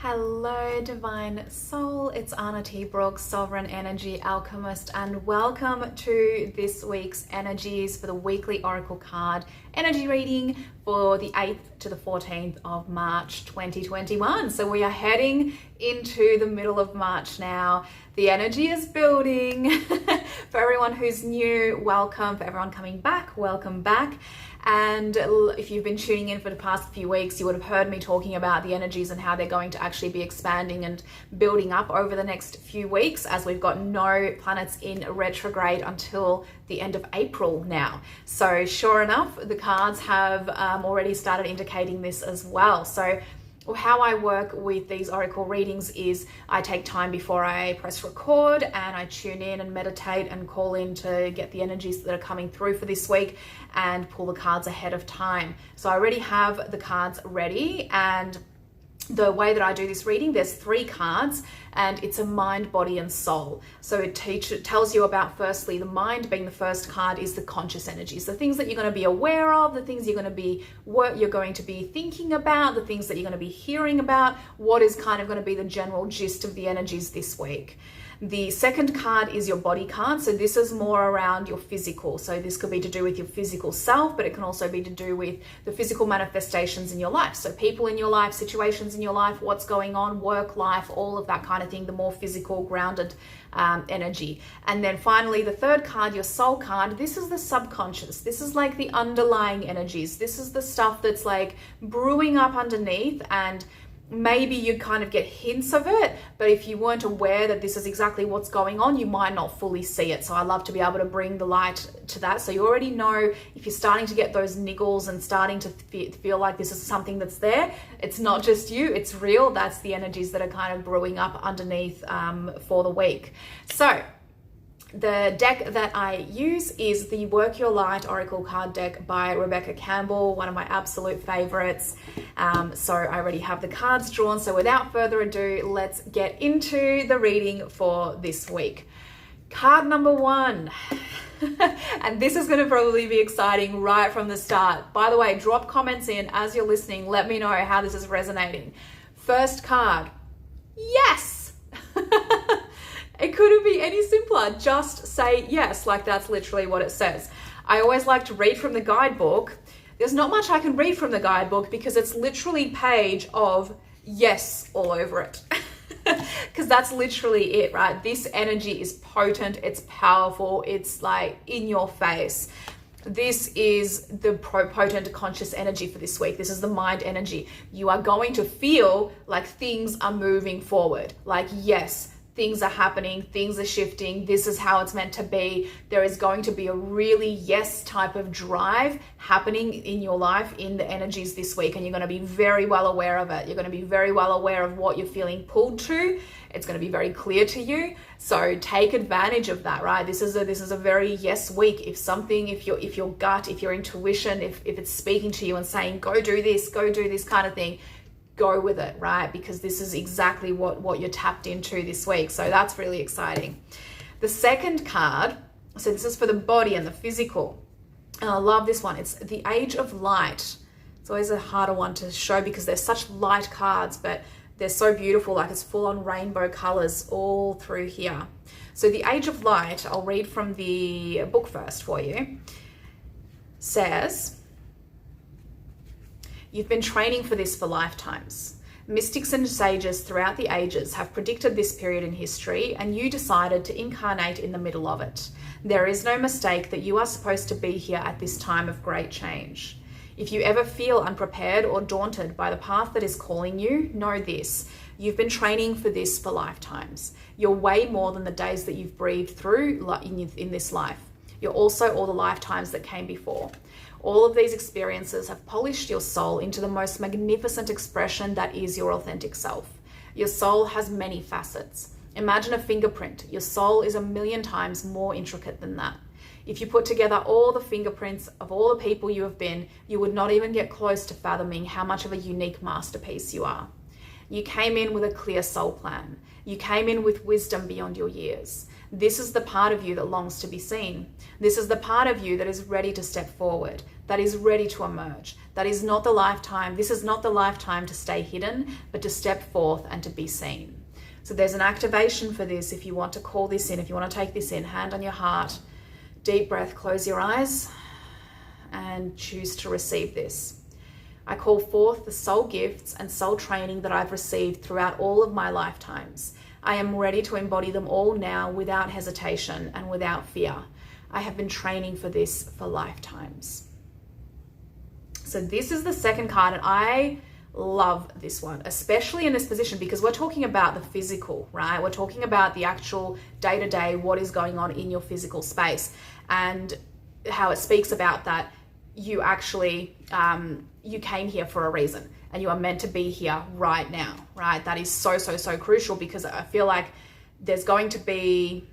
Hello, Divine Soul. It's Anna T. Brooks, Sovereign Energy Alchemist, and welcome to this week's energies for the weekly Oracle card energy reading for the 8th to the 14th of March 2021. So we are heading into the middle of March now. The energy is building. For everyone who's new, welcome. For everyone coming back, welcome back. And if you've been tuning in for the past few weeks, you would have heard me talking about the energies and how they're going to actually be expanding and building up over the next few weeks, as we've got no planets in retrograde until the end of April now. So sure enough, the cards have already started indicating this as well. So how I work with these oracle readings is I take time before I press record and I tune in and meditate and call in to get the energies that are coming through for this week and pull the cards ahead of time. So I already have the cards ready, and the way that I do this reading, there's 3 cards and it's a mind, body and soul. So it tells you about, firstly, the mind being the first card is the conscious energies, the things that you're going to be aware of, the things you're going to be thinking about, the things that you're going to be hearing about, what is kind of going to be the general gist of the energies this week. The second card is your body card. So this is more around your physical. So this could be to do with your physical self, but it can also be to do with the physical manifestations in your life. So people in your life, situations in your life, what's going on, work life, all of that kind of thing, the more physical, grounded energy. And then finally, the third card, your soul card, this is the subconscious. This is like the underlying energies. This is the stuff that's like brewing up underneath, and maybe you kind of get hints of it, but if you weren't aware that this is exactly what's going on, you might not fully see it. So I love to be able to bring the light to that. So you already know if you're starting to get those niggles and starting to feel like this is something that's there, it's not just you, it's real. That's the energies that are kind of brewing up underneath for the week. So the deck that I use is the Work Your Light Oracle card deck by Rebecca Campbell, one of my absolute favorites. So I already have the cards drawn. So without further ado, let's get into the reading for this week. Card number 1. And this is going to probably be exciting right from the start. By the way, drop comments in as you're listening. Let me know how this is resonating. First card. Yes! It couldn't be any simpler. Just say yes, like that's literally what it says. I always like to read from the guidebook. There's not much I can read from the guidebook because it's literally page of yes all over it. Because that's literally it, right? This energy is potent, it's powerful, it's like in your face. This is the potent conscious energy for this week. This is the mind energy. You are going to feel like things are moving forward. Like, yes, things are happening, things are shifting, this is how it's meant to be. There is going to be a really yes type of drive happening in your life, in the energies this week, and you're going to be very well aware of it. You're going to be very well aware of what you're feeling pulled to. It's going to be very clear to you. So take advantage of that, right? This is a very yes week. If your gut, if your intuition, if it's speaking to you and saying, go do this kind of thing, go with it, right? Because this is exactly what you're tapped into this week. So that's really exciting. The second card, so this is for the body and the physical. And I love this one. It's the Age of Light. It's always a harder one to show because they're such light cards, but they're so beautiful. Like it's full on rainbow colors all through here. So the Age of Light, I'll read from the book first for you, says, you've been training for this for lifetimes. Mystics and sages throughout the ages have predicted this period in history, and you decided to incarnate in the middle of it. There is no mistake that you are supposed to be here at this time of great change. If you ever feel unprepared or daunted by the path that is calling you, know this. You've been training for this for lifetimes. You're way more than the days that you've breathed through in this life. You're also all the lifetimes that came before. All of these experiences have polished your soul into the most magnificent expression that is your authentic self. Your soul has many facets. Imagine a fingerprint. Your soul is 1,000,000 times more intricate than that. If you put together all the fingerprints of all the people you have been, you would not even get close to fathoming how much of a unique masterpiece you are. You came in with a clear soul plan. You came in with wisdom beyond your years. This is the part of you that longs to be seen. This is the part of you that is ready to step forward, that is ready to emerge. That is not the lifetime. This is not the lifetime to stay hidden, but to step forth and to be seen. So there's an activation for this. If you want to call this in, if you want to take this in, hand on your heart, deep breath, close your eyes and choose to receive this. I call forth the soul gifts and soul training that I've received throughout all of my lifetimes. I am ready to embody them all now without hesitation and without fear. I have been training for this for lifetimes. So this is the second card, and I love this one, especially in this position, because we're talking about the physical, right? We're talking about the actual day-to-day, what is going on in your physical space, and how it speaks about that you actually, you came here for a reason, and you are meant to be here right now, right? That is so, so, so crucial, because I feel like there's going to be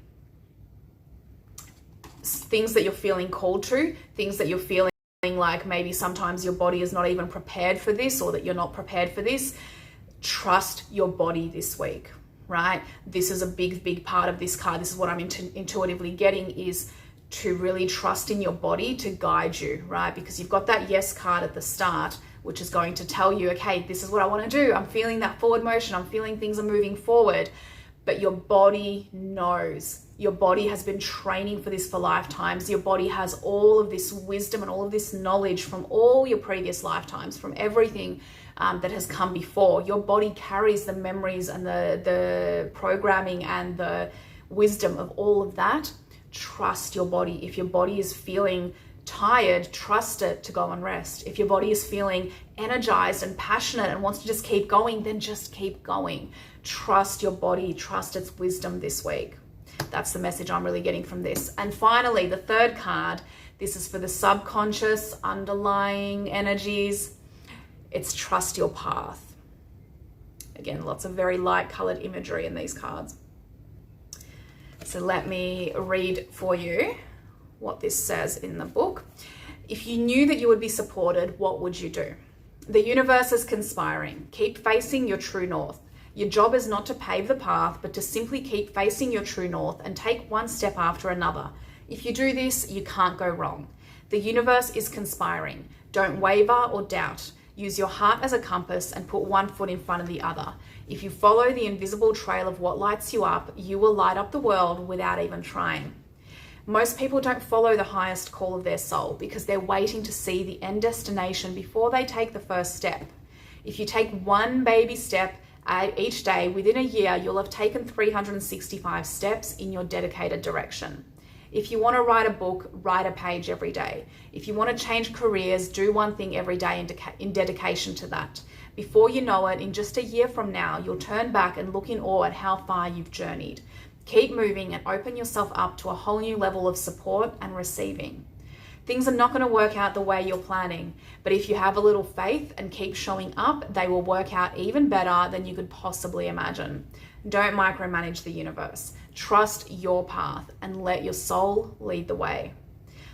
things that you're feeling called to, things that you're feeling like maybe sometimes your body is not even prepared for this, or that you're not prepared for this. Trust your body this week, right? This is a big, big part of this card. This is what I'm intuitively getting, is to really trust in your body to guide you, right? Because you've got that yes card at the start, which is going to tell you, okay, this is what I want to do. I'm feeling that forward motion. I'm feeling things are moving forward. But your body knows. Your body has been training for this for lifetimes. Your body has all of this wisdom and all of this knowledge from all your previous lifetimes, from everything that has come before. Your body carries the memories and the programming and the wisdom of all of that. Trust your body. If your body is feeling tired, trust it to go and rest. If your body is feeling energized and passionate and wants to just keep going, then just keep going. Trust your body, trust its wisdom this week. That's the message I'm really getting from this. And finally, the third card, this is for the subconscious, underlying energies. It's trust your path. Again, lots of very light colored imagery in these cards. So let me read for you what this says in the book. If you knew that you would be supported, what would you do? The universe is conspiring. Keep facing your true north. Your job is not to pave the path, but to simply keep facing your true north and take one step after another. If you do this, you can't go wrong. The universe is conspiring. Don't waver or doubt. Use your heart as a compass and put one foot in front of the other. If you follow the invisible trail of what lights you up, you will light up the world without even trying. Most people don't follow the highest call of their soul because they're waiting to see the end destination before they take the first step. If you take one baby step each day, within a year, you'll have taken 365 steps in your dedicated direction. If you want to write a book, write a page every day. If you want to change careers, do one thing every day in dedication to that. Before you know it, in just a year from now, you'll turn back and look in awe at how far you've journeyed. Keep moving and open yourself up to a whole new level of support and receiving. Things are not going to work out the way you're planning, but if you have a little faith and keep showing up, they will work out even better than you could possibly imagine. Don't micromanage the universe. Trust your path and let your soul lead the way.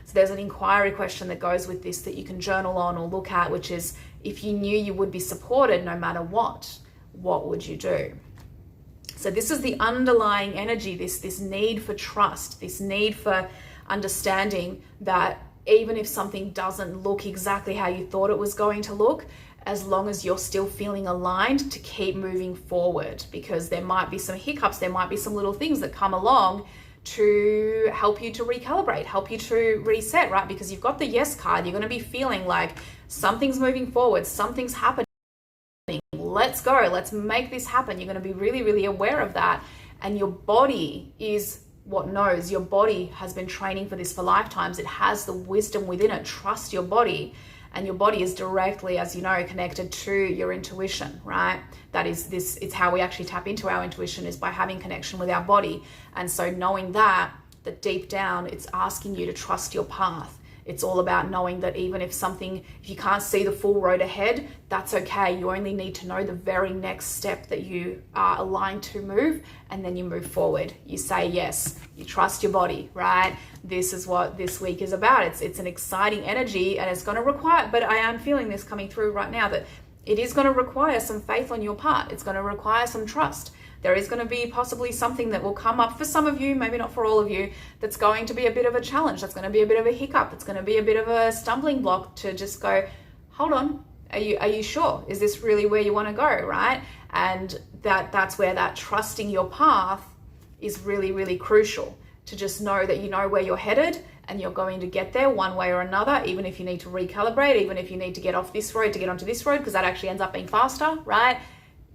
So there's an inquiry question that goes with this that you can journal on or look at, which is, if you knew you would be supported no matter what would you do? So this is the underlying energy, this need for trust, this need for understanding that even if something doesn't look exactly how you thought it was going to look, as long as you're still feeling aligned, to keep moving forward, because there might be some hiccups, there might be some little things that come along to help you to recalibrate, help you to reset, right? Because you've got the yes card, you're going to be feeling like something's moving forward, something's happening. Let's go, let's make this happen. You're going to be really, really aware of that. And your body is what knows. Your body has been training for this for lifetimes. It has the wisdom within it. Trust your body. And your body is directly, as you know, connected to your intuition, right? That is this, it's how we actually tap into our intuition, is by having connection with our body. And so knowing that deep down, it's asking you to trust your path. It's all about knowing that even if you can't see the full road ahead, that's okay. You only need to know the very next step that you are aligned to move, and then you move forward. You say yes, you trust your body, right? This is what this week is about. It's an exciting energy, and it's going to require, but I am feeling this coming through right now, that It is going to require some faith on your part. It's going to require some trust. There is going to be possibly something that will come up for some of you, maybe not for all of you, that's going to be a bit of a challenge. That's going to be a bit of a hiccup. It's going to be a bit of a stumbling block to just go, hold on, are you sure? Is this really where you want to go, right? And that's where that trusting your path is really, really crucial, to just know that you know where you're headed and you're going to get there one way or another, even if you need to recalibrate, even if you need to get off this road to get onto this road, because that actually ends up being faster, right?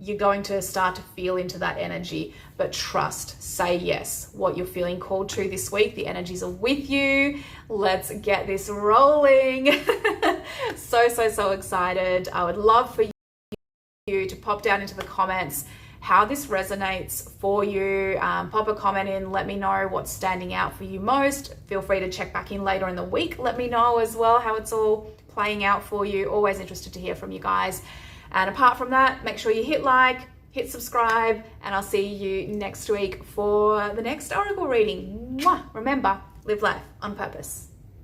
You're going to start to feel into that energy, but trust, say yes, what you're feeling called to this week. The energies are with you. Let's get this rolling. So excited. I would love for you to pop down into the comments how this resonates for you. Pop a comment in, let me know what's standing out for you most. Feel free to check back in later in the week. Let me know as well how it's all playing out for you. Always interested to hear from you guys. And apart from that, make sure you hit like, hit subscribe, and I'll see you next week for the next oracle reading. Mwah! Remember, live life on purpose.